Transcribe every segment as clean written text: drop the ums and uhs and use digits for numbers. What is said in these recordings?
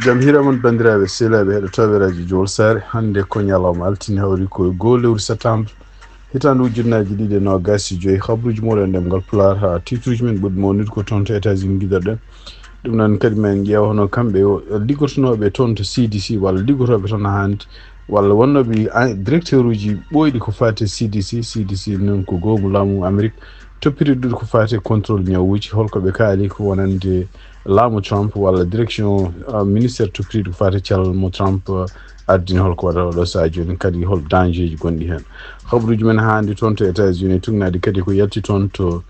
jamhira mon bandiraɓe sehlaɓe heɗotoɓe radio jowol sare hande ko ñalawma altine hawri ko goo lewru septembre hitande ujunnaji ɗiɗi e nogas e joyyi habruji moɗon ndemgal Pulaar ha titruji men ɓuuri mawnude ko toon to États-Unis guiɗoɗen ɗum noon kadi men ƴeewa hono kamɓe liggotonoɓe toon to CDC walla liggotoɓe toon ha hande walla wonnoɓe directeur uji ɓoyɗi ko fate CDC noon ko gowgu laamu Amérique toppiti ɗuɗi ko fate contrôle ñawuji holkoɓe kaali ko wonande laamu Trump walla direction ministére toppitiɗo ko fate calal mo Trump ardini holko waɗata oɗo saha joni kadi hol danger ji gonɗi hen habruji men hande toon to États-Unis tugnadi kadi ko yalti toon to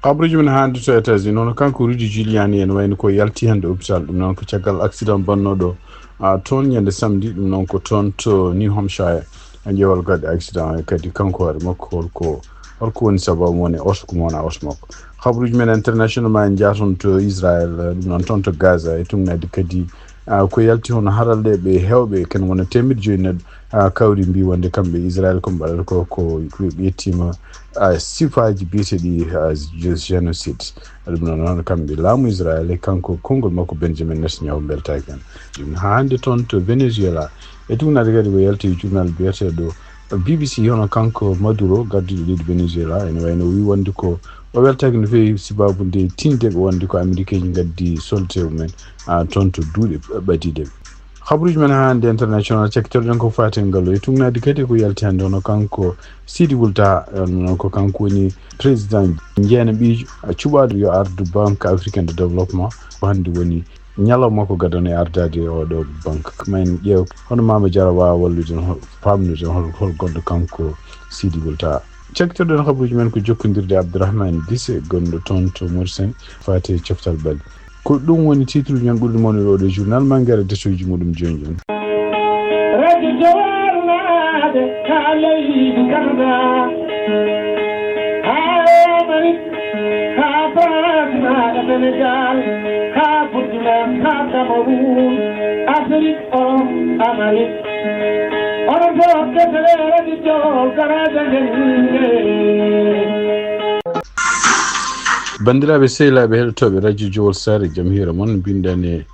habruji men hande to États-Unis noon kanko Rudy Giuliani en wayno ko yalti hande hôpital ɗum noon ko caggal accident bannoɗo toon ñande samedi ɗum noon ko toon to New Hampshire ƴewal gadde accident kadi kanko waɗa makko holko woni sababu mon e oto ko mona oto makko habruji men international ma en jaton to Israel ɗum noon toon to Gaza e tugnadi kadi ko yalti hono haralleɓe hewɓe ken wona 500 neɗɗo kawri mbi wonde kamɓe Israel ko mbaɗata ko ƴettima sifaji biyeteɗi génocide ɗum noon kamɓe laamu Israel e kanko konngol makko Benjamin Netanyahu beltaki hen ɗum hande toon to Venezuela e tugnade kadi ko yalti journal biyeteɗo BBC hono kanko Maduro gardiɗo leydi Venezuela ene wayno wi wonde ko o weltaki no fewi sababu nde tindeɓe wonde ko américain ji gaddi soldateɓe mumen toon to duuɗe ɓadiɗeɓe habruji men hande international cektorɗen ko fate ngalo e tugnadi kadi ko yalti hande hono kanko Sidi Wulta noon ko kanko woni président jeena ɓiijo cuɓaɗo yo ardu banque africaine de développement ko hande woni ñalawma ko gadano e ardade oɗo banque mayen ƴeew hono Mama Diarra wawa wallude famnude hol gonɗo kanko Sidi Wulta cektorɗen habruji men ko jokkodirde Abdourahmane Disse gonɗo toon to Mauritanie fate coftal balɗe ko ɗum woni titre ñon ɓurɗo mawnude oɗo journal ma ngara detoji muɗum joni joni radio jowarnade ka leydi Canada ha France ha Sénégal ha Burkina ha Cameroun Afrique o Amérique ono to ketere radio jowol karaje bandiraɓe sehlaɓe heɗotoɓe radio jowol sare jaam hiira moon mbinɗani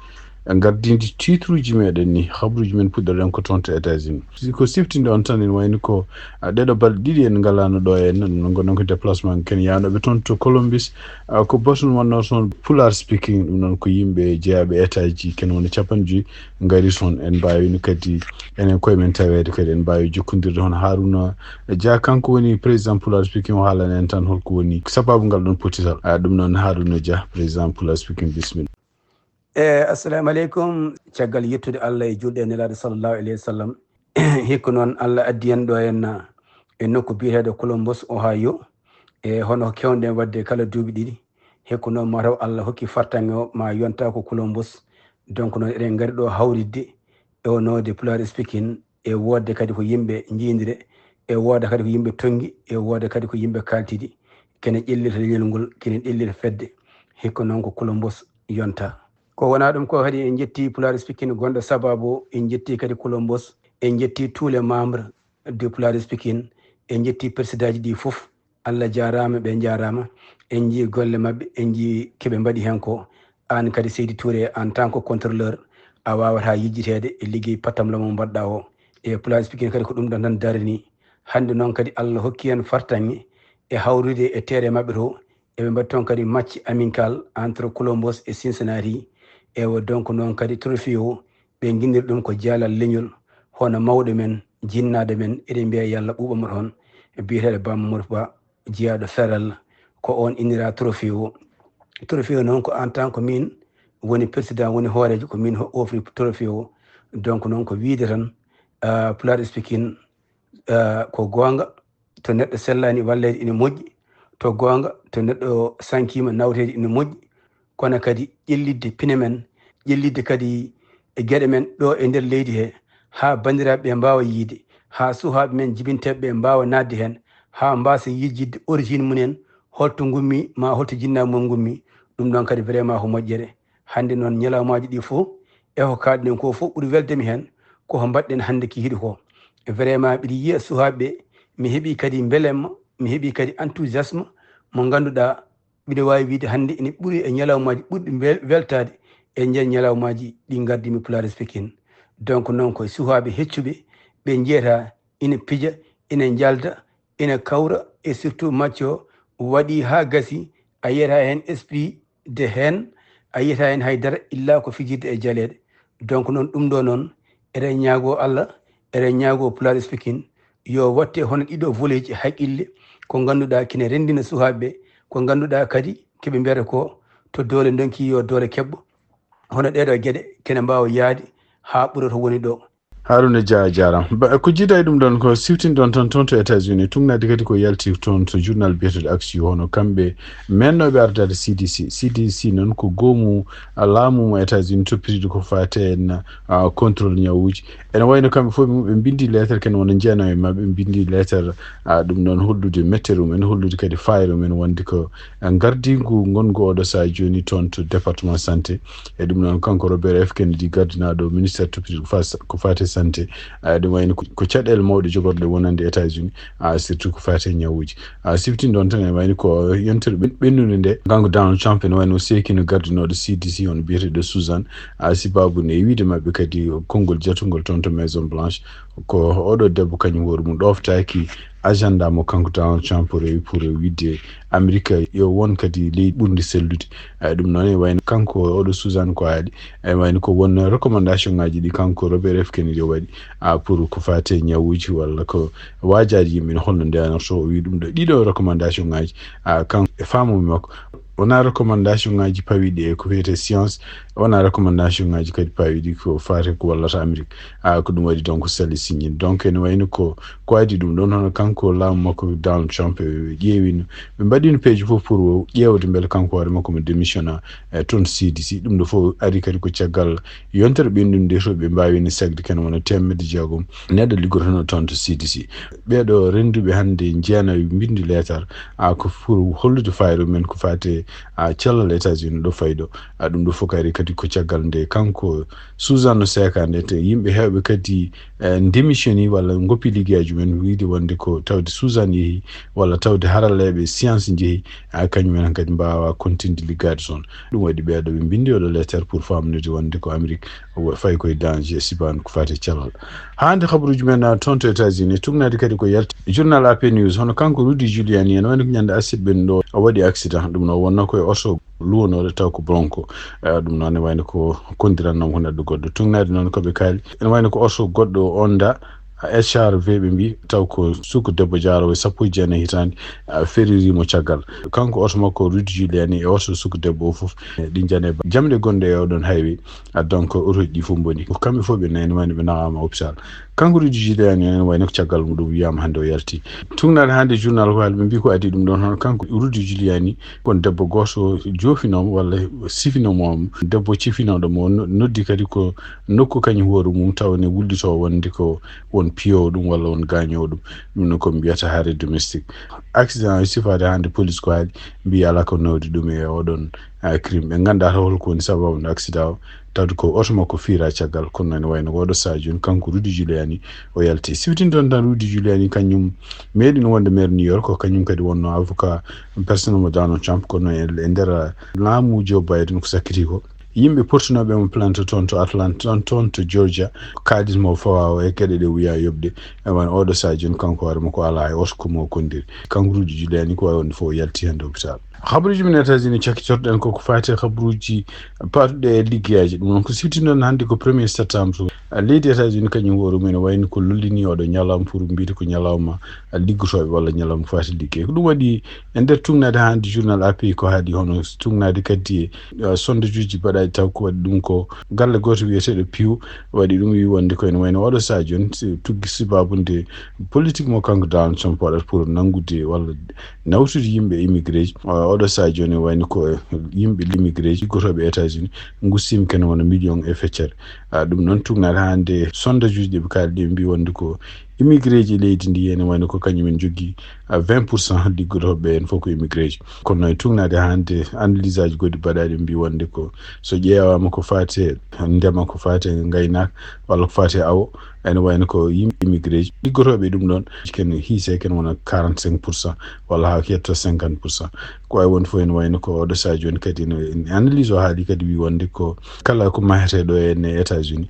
gardidi titre uji meɗen ni habruji men puɗɗoɗen ko toon to États-Unis ko siftinde on tan en wayno ko ɗeɗo balɗe ɗiɗi en galano ɗo en ɗum gonɗon ko déplacement ken yanoɓe toon to Columbus ko baton wonno toon Pulaar speaking ɗum noon ko yimɓe jeeyaɓe état ji ken woni capanɗe 50 gari toon en mbawino kadi enen koye men tawede kadi en mbawi jokkodirde hono Haruna Dia kanko woni président Pulaar speaking o haalana en tan holko woni sababu ngal ɗon potital ɗum noon Haruna Dia président Pulaar speaking bisimilla assalamu aleykum caggal yettude Allah e julɗe nelaɗo sallllahu alayhi wa sallam hikka noon Allah addi en ɗo e nokku biyeteɗo Columbus Ohio e hono kewɗen wadde kala duuɓi ɗiɗi hikka noon mataw Allah hokki fartange o ma yonta ko Columbus donc noon eɗen gaari ɗo hawridde e wonode Pulaar speaking e wodde kadi ko yimɓe jindire e wooda kadi ko yimɓe tongi e wooda kadi ko yimɓe kaltiɗi kene ƴellita leñol ngol kene ƴellita fedde hikka noon ko Columbus yonta ko wona ɗum ko kadi en jetti Pulaar speaking gonɗo sababu en jetti kadi Columbus en jetti tous les membres de Pulaar speaking en jetti président ji ɗi foof Allah jarama ɓe jarama en jii golle mabɓe en jii keɓe mbaɗi hen ko an kadi Seydi Touré en tant que contrôleur a wawata yijjitede e ligguey patamla mo mbaɗɗa o e Pulaar speaking kadi ko ɗum ɗon tan darini hande noon kadi Allah hokki en fartange e hawrude e teere mabɓe to eɓe mbaɗi toon kadi match amical entre Columbus et Cincinnati ewo donc noon kadi trophée o ɓe guindir ɗum ko jaalal leñol hono mawɗo men jinnade men eɗen mbiya yallah ɓuuɓamo toon biyeteɗo Bamba Modou Ba jeeyaɗo feral ko on innira trophée o noon ko en tant que min woni président woni hoorejo ko min offri trophée o donc noon ko wiide tan Pulaar speaking ko gonga to neɗɗo sellani wallede ina moƴƴi to gonga to neɗɗo sankima nawtede ina moƴƴi kono kadi ƴellidde pine men ƴellidde kadi e gueɗe men ɗo e nder leydi he ha bandiraɓe mbawa yiide ha suhaɓe men jibinteɓe mbawa nadde hen ha mbasa yijjidde origine mumen holto gummi ma holto jinnaɓe mum gummi ɗum ɗon kadi vraiment ko moƴƴere hande noon ñalawmaji ɗi foof eko kalɗen ko foof ɓuuri weldemi hen koko mbaɗɗen hande kihiɗe ko vraiment ɓiɗa yiiya suhaɓeɓe mi heeɓi kadi beelemma mi heeɓi kadi enthousiasme mo ganduɗa mbiɗa wawi wiide hannde ene ɓuuri e ñalawmaji ɓurɗi weltade e nder ñalawmaji ɗi gardimi Pulaar speaking. Donc noon koye sukaɓe heccuɓe ɓe jeyata ina pija ina jalda ina kawra et surtout match o waɗi ha gasi a yiyata hen esprit de hen a yiyata hen haydara illa ko fijirde e jaleɗe. Donc noon ɗum ɗo noon eɗen ñaago Allah eɗen ñaago Pulaar speaking yo watte hono ɗiɗo volet ji haqqille ko ganduɗa kine rendina sukaɓeɓe ko ganduɗa kadi keɓe mbiyata ko to doole donki yo doole keɓɓo hono ɗeɗo gueɗe kene mbawa yaade ha ɓuura to woni ɗo. Haruna Dia jaram ko jiiɗa e ɗum ɗon ko siwtinɗon toon to États-Unis tumnade kadi ko yalti toon to journal biyeteɗo Action hono kamɓe mennoɓe ardade CDC noon ko goomu laamu mo États-Unis toppitiɗo ko fate en contrôle ñawuji ene wayno kamɓe fof ɓe bindi lettre kene wona jeeyano e mabɓe ɓe bindi lettre ɗum ɗon hollude mettere mumen hollude kadi fayre mumen wonde ko gardigu gongu oɗo saha joni toon to département santé e ɗum noon kanko Robert F Kennedy gardinaɗo ministére toppitiɗo ko fate santé ɗum wayno ko caɗele mawɗe jogorɗe wonande États-Unis surtout ko fate ñawuji siftin ɗon tan e wayno ko yontere ɓennude nde kanko Donald Trump ene wayno sekino gardinoɗo CDC on biyeteɗo Susan sibabude e wiide mabɓe kadi konngol jatugol toon to Maison Blanche ko oɗo debbo kañum hoore mum ɗoftaki agenda mo kanko Donald Trump rewi pour widde Amerique yo won kadi leydi ɓurde sellude ɗum noon e wayno kanko oɗo Susan ko haaɗi e wayno ko won recommandation ngaji ɗi kanko Robert F Kennedy waɗi pour ko fate ñawuji walla ko wajaji yimɓe no holno ndeyanorto o wi ɗum ɗo ɗiɗo recommandation ngaji kanko e famumi makko wona recommandation ngaji pawiɗi e ko wiyete science wona recommandation ngaji kadi pawiɗi ko fate ko wallata Amérique ko ɗum waɗi donc sali signé donc ene wayno ko adi ɗum ɗon hono kanko laamu makko Donald Trump ƴeewino ɓe mbaɗino peeji fof pour ƴeewde beele kanko hoore makko mo démissionna toon CDC ɗum ɗo fof ari kadi ko caggal yontere ɓennude to ɓe mbawino segde kene wona temedde jeegom neɗɗo liggotono toon to CDC ɓeɗo renduɓe hannde jeeyana bindi lettre ko pour hollude fayru men ko fate cellal États-Unis ɗo fayɗo ɗum ɗo fof ari kadi ko caggal nde kanko Susan no seka nde te yimɓe hewɓe kadi démissionni walla goppi liggueji men wiide wonde ko tawde Susan yeehi walla tawde haralleɓe science jeehi kañumen kadi mbawa continde liggade toon ɗum waɗi ɓeɗo ɓe bindi oɗo lettre pour famnude wonde ko Amérique fayi koye danger sibano ko fate cellal hande habaruji men toon to États-Unis tugnade kadi ko yalti journal AP News hono kanko Rudy Giuliani en woni ko ñande acide ɓen ɗo o waɗi accident ɗum no wonno koye oto luwonoɗo taw ko Bronco ɗum noon ne wayno ko kondirannoma ko neɗɗo goɗɗo tugnade noon koɓe kaali ene wayno ko oto goɗɗo Honda HRV ɓe mbi taw ko suku debbo jaarowo 19 hitande feririmo caggal kanko oto makko Rudy Giuliani e oto suku debbo o foof ɗi jane jamɗe gonɗe e oɗon highway donc otoji ɗi fof boni kamɓe fof ɓe nani wayno ɓe nawama hôpital kanko Rudy Giuliani en wayno ko caggal muɗum wiyama hande o yalti tugnade hande journal ko haali ɓe mbi ko adi ɗum ɗon hono kanko Rudy Giuliani kon debbo goto jofinomo walla sifinomo debbo cifinoɗomo noddi kadi ko nokku kañum hoore mum tawne wullito wonde ko won piyowo ɗum walla won gañowo ɗum ɗum no ko mbiyata haare domestique accident sifade hande police ko haali mbi ala ko nawdi ɗum e oɗon crime ɓe ganda holko woni sababu no accident o tawde ko oto makko fiira caggal kono nane wayno oɗo saha joni kanko Rudy Giuliani o yalti siftindon tan Rudy Giuliani kañum meeɗino wonde maire New York ko kañum kadi wonno avocat personnel mo Donald Trump kono e nder laamu Joe Biden ko sakkiti ko yimɓe portunoɓe mo plante toon to Atlanta toon to Georgia kaalismo fawa o e gueɗe ɗe wiya yoɓde wan oɗo saha joni kanko hoore makko ala e oto komo kondiri kanko Rudy Giuliani ko wawi wonde fof yalti hande hôpital habaruji men États-Unis cakkitorɗen koko fate habaruji patuɗe e liggueyaji ɗum noon ko siftinoon hannde ko 1er septembre leydi États-Unis kañum hoore mum ne wayno ko lollini oɗo ñalawma pour mbiyde ko ñalawma liggotoɓe walla ñalawma ko fate ligguey ko ɗum waɗi e nder tugnade hannde journal AP ko haadi hono tugnade kadi sondage uji mbaɗaɗi taw ko waɗi ɗum ko galle goto wiyeteɗo Pew waɗi ɗum wi wonde ko ene wayno oɗo saha joni tuggi sababude politique mo kanko Donald Trump waɗata pour nangude walla nawtude yimɓe immigré ji oɗo saha joni wayno ko yimɓe immigré ji liggotoɓe États-Unis gussima kene wona million e feccere ɗum noon tugnade hande sondage uji ɗeɓe kaali ɗi mbi wonde ko immigré ji leydi ndi ene wayno ko kañumen jogui 20% liggotoɓe en fof ko immigré ji kono noon tugnade hande analyse aji goɗɗi mbaɗaɗi mbi wonde ko so ƴeewama ko fate ndema ko fate gaynaka walla ko fate awo ene wayno ko immigré liggotooɓe ɗum ɗon ken hiise ken wona 45% walla ha yetto 50%. ko ay woni fof ene wayno ko oɗo sa joni kadi ne analyse o haali kadi wi wonde ko kala ko mahete ɗo ene États-Unis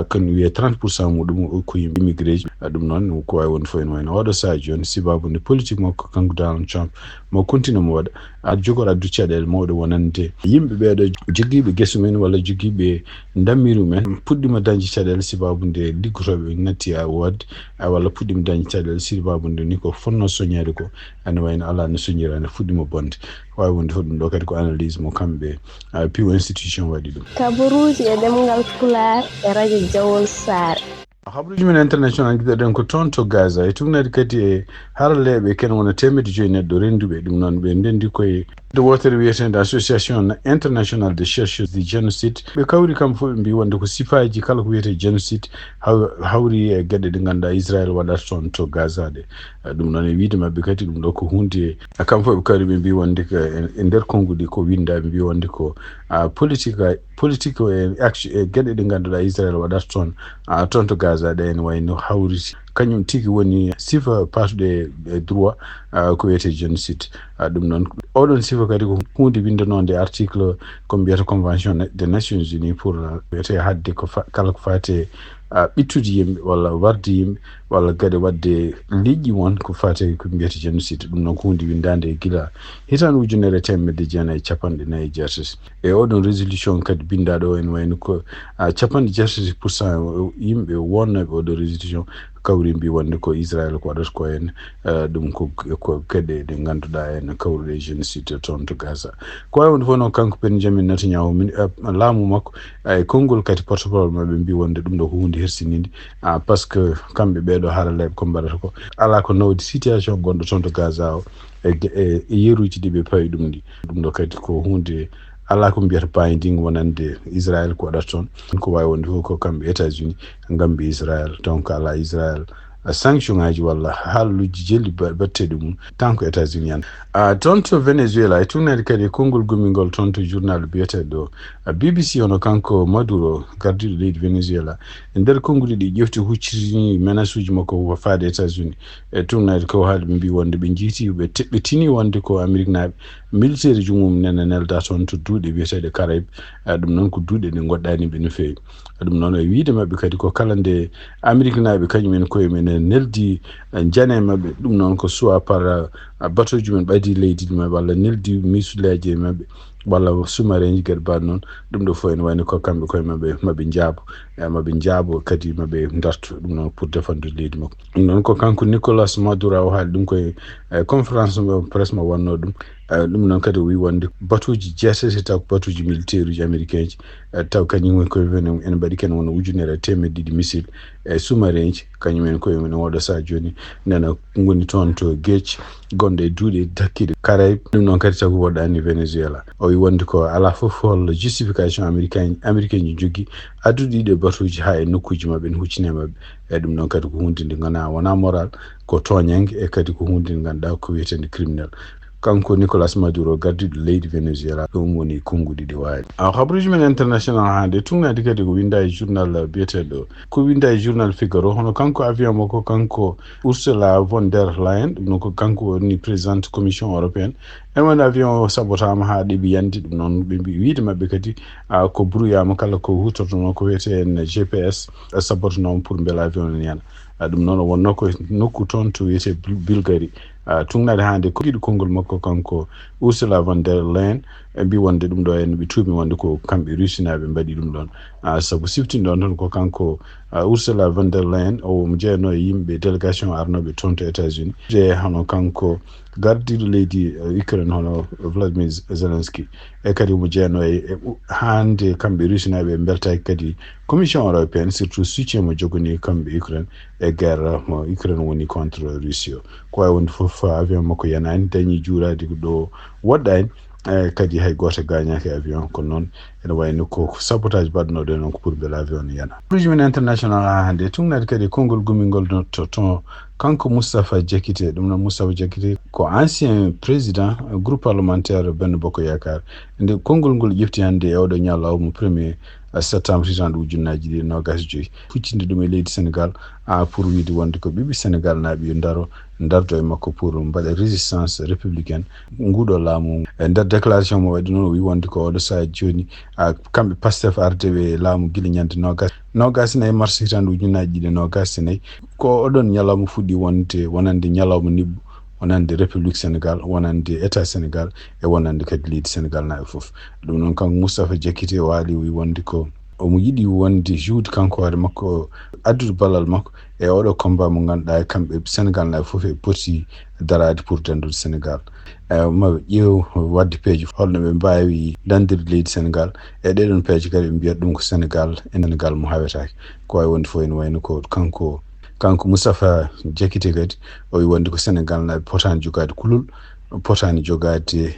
kan wiye 30% muɗum ko yimɓe immigré ɗum noon ko way woni fof ene wayno oɗo sa joni sibabude politique makko kanko Donald Trump mo continue mo waɗa jogoɗa addu caɗele mawɗe wonande yimɓe ɓeɗo joguiɓe guesu men walla joguiɓe dammiru men puɗɗima dañde caɗele sibabude liggotoɓe natti wadde walla puɗɗima dañde caɗele sibabude ni ko fonno soñede ko ene wayno ala no soñira ene fuɗɗima bonde wawi wonde fof ɗum ɗo kadi ko analyse mo kamɓe Pew Institution waɗi ɗum. Kabaruji e ɗemgal Pulaar e radio Jawol Sare. habruji men international giɗoɗen ko toon to Gaza e tumnade kadi e haraleɓe ken wona 100 neɗɗo renduɓe ɗum noon ɓe ndendi koye de wotere wiyetede association international de chercheurs du génocide ɓe kawri kam fof ɓe mbi wonde ko sifaji kala ko wiyete génocide hawri e gueɗe ɗe ganduɗa Israel waɗata toon to Gaza ɗe ɗum noon e wiide mabɓe kadi ɗum ɗo ko hunde kam fof ɓe kawri ɓe mbi wonde ko e nder konngudi ko winda ɓe mbi wonde ko politique e gueɗe ɗe ganduɗa Israel waɗata toon to Gaza ɗe ene wayno hawri kañum tigi woni sifa patuɗe e droit ko wiyete génocide ɗum noon oɗon sifa kadi ko hunde windanode article ko mbiyata convention des nations unies pour wiyete hadde ko kala ko fate ɓittude yimɓe walla warde yimɓe walla kadi wadde liƴƴi won ko fate ko mbiyata génocide ɗum noon ko hunde windande e gila hitande 1947 e oɗon résolution kadi bindaɗo o ene wayno ko 70% yimɓe wonnoɓe oɗo résolution kawri mbi wonde ko Israel ko waɗata ko en ɗum ko keɗe ɗe ganduɗa en kawruɗe génocide toon to Gaza ko wawi wonde fof noon kanko Benjamin Netanyahu laamu makko e konngol kadi porte-parole mabɓe mbi wonde ɗum ɗo ko hunde hersinide par ce que kamɓe ɓeɗo haraleɓe ko mbaɗata ko ala ko nawdi situation gonɗo toon to Gaza o e yeruji ɗi ɓe pawi ɗum ɗo kadi ko hunde ala ko mbiyata binding wonande Israel ko waɗata toon ko wawi wonde fof ko kamɓe États-Unis gambi Israel donc ala Israel sanction ngaji walla haaluji jelli batteɗe mum tant ko États-Unis yan toon to Venezuela e tunnade kadi konngol gomigol toon to journal biyeteɗo BBC ono kanko Maduro gardiɗo leydi Venezuela e nder konnguli ɗi ƴefti huccitini menace uji makko ko faade États-Unis e tunnade ko haali ɓe mbi wonde ɓe jiiti ɓe teɓɓitini wonde ko Amérique naaɓe militaire ji mum nene nelda toon to duuɗe wiyeteɗe Caraïbe ɗum noon ko duuɗe ɗe goɗɗaniɓe no feewi ɗum noon e wiide mabɓe kadi ko kala nde Amérique naaɓe kañumen koye men neldi jane mabɓe ɗum noon ko soit par bateau ji men ɓadi leydi mabɓe walla neldi misuleji mabɓe walla sous-marin ji gueɗe mbaɗ noon ɗum ɗo fof ene wayno ko kamɓe koye maɓɓe jaabo kadi maɓe dartu ɗum noon pour défendre leydi makko ɗum noon ko kanko Nicolas Maduro o haali ɗum koye conférence presse mo wanno ɗum ɗum noon kadi o wi wonde batuji jeetati taw ko batuji militaire uji américain ji taw kañumen koye ene mbaɗi ken wona 200 missile e sous-marin ji kañumen koye men oɗo sa joni nena goni toon to gueeci gonɗe e duuɗe dakkiɗe Caraïbe ɗum noon kadi taw ko woɗɗani Venezuela o wi wonde ko ala fof hol justification américain ji jogui addude ɗiɗe batuji ha e nokkuji mabɓe ne huccine mabɓe e ɗum noon kadi ko hunde nde wona moral ko toñangue e kadi ko hunde nde ganduɗa ko wiyetede criminel kanko Nicolas Maduro gardiɗo leydi Venezuela ɗum woni konngudi ɗi waali habruji men international hande tugnadi kadi ko winda e journal biyeteɗo ko winda e journal Figaro hono kanko avion makko kanko Ursula von der Leyen ɗum noon ko kanko woni présidente commission européenne en woni avion o sabotama ha ɗeɓi yandi ɗum noon ɓe mbi wiide mabɓe kadi ko bruyama kala ko hutortono ko wiyete en GPS sabotanoma pour beele avion ne yana ɗum noon o wonno ko nokku toon to wiyete Bulgarie tugnade hande ko yiɗi konngol makko kanko Ursula von der Leyen e mbi wonde ɗum ɗo en ɓe tuumi wonde ko kamɓe russinaɓe mbaɗi ɗum ɗon saabu siftinɗon toon ko kanko Ursula von der Leyen o mo jeeyano e yimɓe délégation arnoɓe toon to États-Unis hono kanko gardiɗo leydi Ukraine hono Vladimir Zelensky e kadi mo jeeyano e hande kamɓe russinaɓe beltaki kadi commission européenne surtout soutien mo jogoni kamɓe Ukraine e guerre mo Ukraine woni contre Russie ko wawi wonde foof avion makko yanani dañi juurade ɗo woɗɗani kadi hay goto gagnaki avion kono noon ene wayno ko sabotage baɗnoɗo noon ko pour beele avion ne yana projet men international ha hande tugnade kadi konngol gomigol to kanko Moustapha Diakité ɗum noon Moustapha Diakité ko ancien président groupe parlementaire Benno Bokk Yakar nde konngol ngol ƴefti hande e oɗo ñalawma 1er septembre hitan ujunnaji ɗi nogas joyi fuccinde ɗum e leydi Sénégal pour wiide wonde ko ɓiɓɓe Sénégal naaɓe yo dardo e makko pour mbaɗa résistance républicaine nguɗo laamu e nder déclaration mo waɗi noon o wi wonde ko oɗo saha joni kamɓe Pastef ardeɓe laamu guila ñande nogas nayi mars hitan ujunnaji ɗi nogas nayyi ko oɗon ñalawma fuɗɗi wonande ñalawma nibbu wonande république Sénégal wonande état Sénégal e wonande kadi leydi Sénégal naaɓe fof ɗum noon kanko Moustapha Diakité waali wi wonde ko omo yiɗi wonde juude kanko hoore makko addude ballal makko e oɗo combat mo ganduɗa e kamɓe Sénégal naaɓe fof e poti darade pour dendude Sénégal maɓe ƴeew wadde peeje holno ɓe mbawi dandirde leydi Sénégal e ɗeɗon peeje kadi ɓe mbiyata ɗum ko Sénégal mo hawetake ko wawi wonde fof ene wayno ko kanko Moustapha Diakité kadi o wi wonde ko Sénégal naaɓe potani jogade kulol potani jogade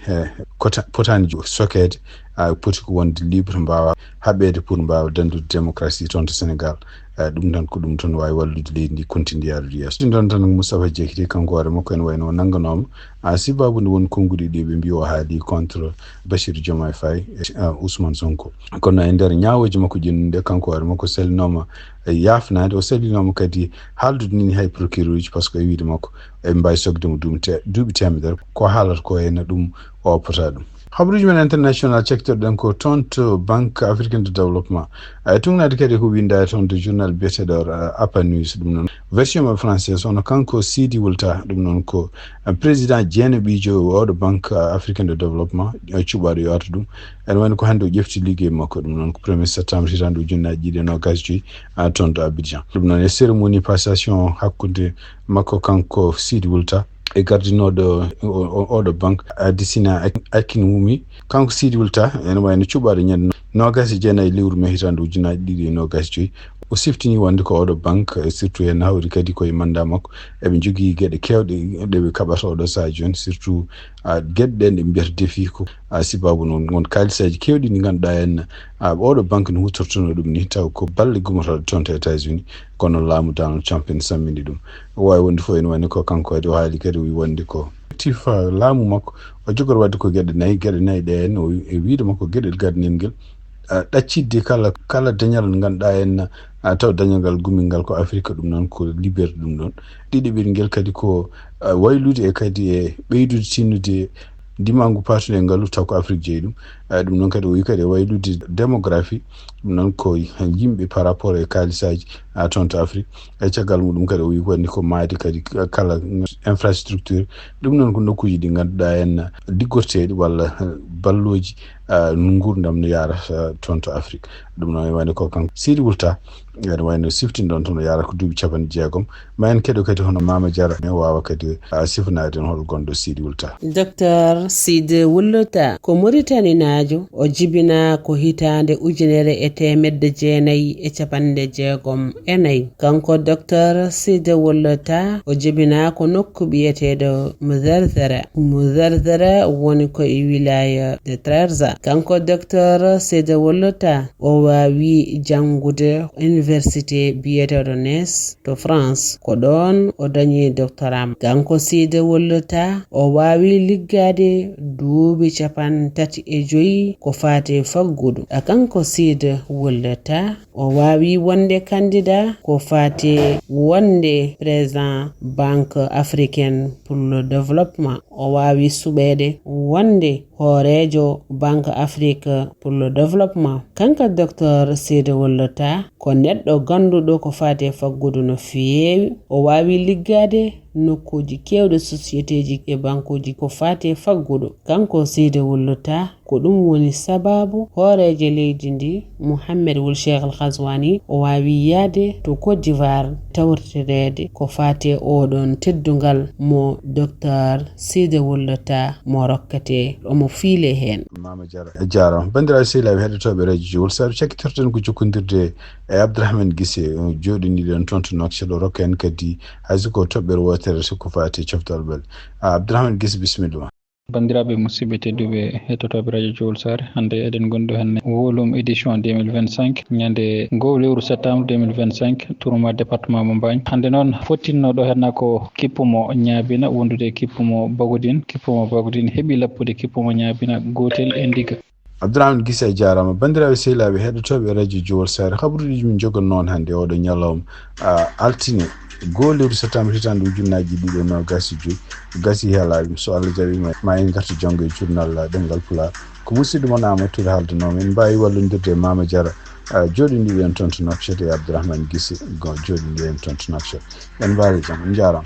potani sokede poti ko wonde libre mbawa haɓede pour mbawa dandude démocratie toon to Sénégal ɗum tan ko ɗum tan wawi wallude leydi ndi continue yarude yesso ɗum ɗon tan Moustapha Diakité kanko hoore makko ene wayno nangganoma sibabude won konngudi ɗi ɓe mbi o haali contre Bassirou Diomaye Faye Ousmane Sonko kono e nder ñawoji makko jinnude kanko hoore makko salinoma yafnade o salinoma kadi haaldude nini hay procureur uji par ce que e wiide makko e mbawi sogdemo duuɓi temedere ko haalata ko henna ɗum o pota ɗum habruji men international cektorɗen ko toon to banque africaine de développement tugnade kadi ko winda toon de journal biyeteɗo APA News ɗum noon version mo français ono kanko Sidi Wulta ɗum noon ko président Jeene Ɓijo oɗo banque africaine de développement cuɓaɗo yo arta ɗum ene wayno ko hannde o ƴefti ligguey makko ɗum noon ko 1er septembre hitande ujunnaji ɗiɗi e nogas joyyi toon to Abidjan ɗum noon e cérémonie passation hakkude makko kanko Sidi Wulta e gardinoɗo oɗo banque Adisina Akin Wumi kanko Sidi Wulta ene wayno cuɓaɗo ñande nogas e jeenayyi lewru mai hitande ujunnaji ɗiɗi e nogas joyyi o siftini wonde ko oɗo banque surtout hen hawri kadi koye manda makko eɓe jogui gueɗe kewɗe ɗeɓe kaɓata oɗo saha joni surtout gueɗe ɗen ɗe mbiyata défi ko sibabu noon won kalisaji kewɗi ɗi ganduɗa henna oɗo banque no hutortono ɗum ni taw ko balle gummatoɗo toon to États-Unis kono laamu Donald Trump en sammini ɗum o wawi wonde fof ene wayno ko kanko kadi o haali kadi o wi wonde ko tif laamu makko o jogori wadde ko gueɗe nayyi ɗe henna o e wiide makko gueɗel gardinel ngel ɗaccidde kala dañal nde ganduɗa henna taw dañal ngal gummel ngal ko Afrique ɗum noon ko liberté ɗum ɗon ɗiɗiɓel ngel kadi ko waylude e kadi e ɓeydude tinnude dimangu patude ngalu taw ko Afrique jeeyi ɗum noon kadi o wi kadi e waylude démographie ɗum noon ko yimɓe par rapport e kalisaji toon to Afrique e caggal muɗum kadi o wi wonde ko maadi kadi kala infrastructure ɗum noon ko nokkuji ɗi ganduɗa henna liggorteɗi walla balloji gurdam no yara toon to Afrique ɗum noon e wayno ko kanko Sidi Wulta ene wayno siftini ɗon toon o yara ko duuɓi 60 ma en keɗo kadi hono Mama Diarra ne wawa kadi sifanade hol gonɗo Sidi Wulta. Dr Sidi Wulta ko Mauritanie najo o jibina ko hitande 1964 kanko Dr Sidi Wulta o jibina ko nokku biyeteɗo Muzarzara woni ko e wilaya de Trarza kanko Dr Sidi Wulta o wawi jangude université biyeteɗo Nice to France ko ɗon o dañi doctorat kanko Sidi Wulta o wawi liggade duuɓi 35 ko fate faggudu kanko Sidi Wulta o wawi wonde candidat ko fate wonde président banque africaine pour le développement o wawi suɓede wonde hoorejo banque afrique pour le développement kanka docteur Sidi Wulta ko neɗɗo ganduɗo ko fate faggudu no feewi o wawi liggade nokkuji kewɗe société ji e bankuji ko fate faggudu kanko Sidi Wulta ko ɗum woni sababu hoorejo leydi ndi Mohamed Wul Cheikh Al Ghazwani o wawi yaade to Côte d'Ivoire tawtirede ko fate oɗon teddungal mo docteur Sidi Wulta mo rokkate omo fiile hen. Mama Diarra bandiraɓe sehilaɓe heɗotoɓe radio Jowol saɗa cakkitorten ko jokkodirde e Abdourahmane Guissé joɗiniɗen toon to Nouakchott o rokka en kadi hayso ko toɓɓere wotere soko fati coftal ɓel Abdourahmane Guissé bisimilla. bandiraɓe musidɓe tedduɓe hettotoɓe radio Jowol Sare hande eɗen gonɗo hen wolum édition 2025 ñande goho lewru septembre 2025 tourma département mo Mbagne hande noon fottinnoɗo henna ko kippumo ñaabina wondude kippumo Bagodine heeɓi lappude kippumo ñaabina gotel e ndiga Abdourahmane Gisse jarama bandiraɓe sehilaɓe heɗotoɓe radio Jowol Sare habaruji min jogon noon hannde oɗo ñalawma altine golewru septembre hitande ujunnaji ɗiɗi no gasi heelaɓe so Allah jaɓi ma en garta janggo e journal ɗemgal Pulaar ko musidɗo moon Amadou Touré haaldanoma en mbawi wallodirde Mama Diarra joɗodiɗen toon to Nouakchott e Abdourahmane Gisse joɗodiɗen toon to Nouakchott en mbawi jaam on jarama.